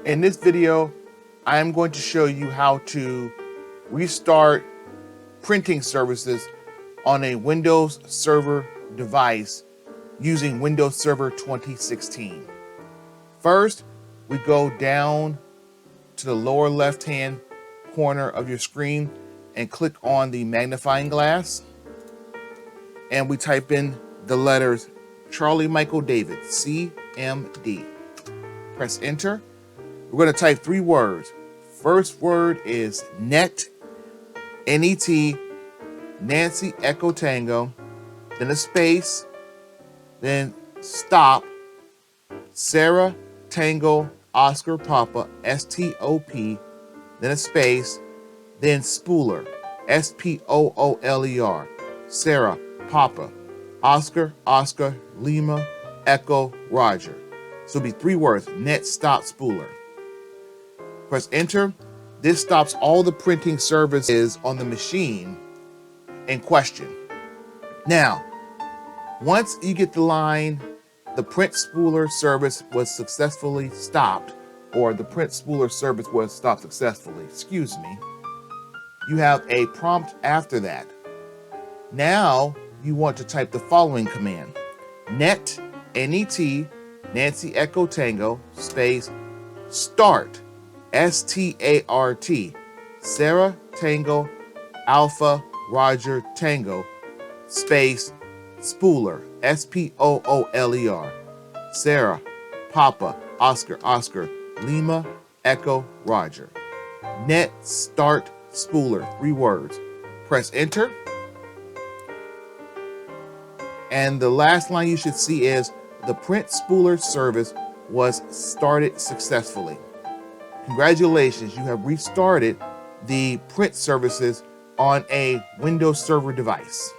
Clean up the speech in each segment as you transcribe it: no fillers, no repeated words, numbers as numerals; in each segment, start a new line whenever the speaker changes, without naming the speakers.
In this video, I am going to show you how to restart printing services on a Windows Server device using Windows Server 2016. First, we go down to the lower left-hand corner of your screen and click on the magnifying glass. And we type in the letters Charlie Michael David, CMD. Press enter. We're going to type 3 words. First word is net, N-E-T, Nancy Echo Tango, then a space, then stop, Sarah Tango Oscar Papa, S-T-O-P, then a space, then spooler, S-P-O-O-L-E-R, Sarah Papa, Oscar Oscar Lima Echo Roger. So it'll be 3 words, net stop spooler. Press enter. This stops all the printing services on the machine in question. Now, once you get the line, the print spooler service was successfully stopped, or the print spooler service was stopped successfully, excuse me, you have a prompt after that. Now, you want to type the following command. Net, N-E-T, Nancy Echo Tango, space, start, S-T-A-R-T, Sarah Tango Alpha Roger Tango, space, spooler, S-P-O-O-L-E-R, Sarah Papa Oscar Oscar Lima Echo Roger. Net start spooler, 3 words. Press enter. And the last line you should see is the print spooler service was started successfully. Congratulations, you have restarted the print services on a Windows Server device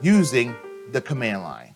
using the command line.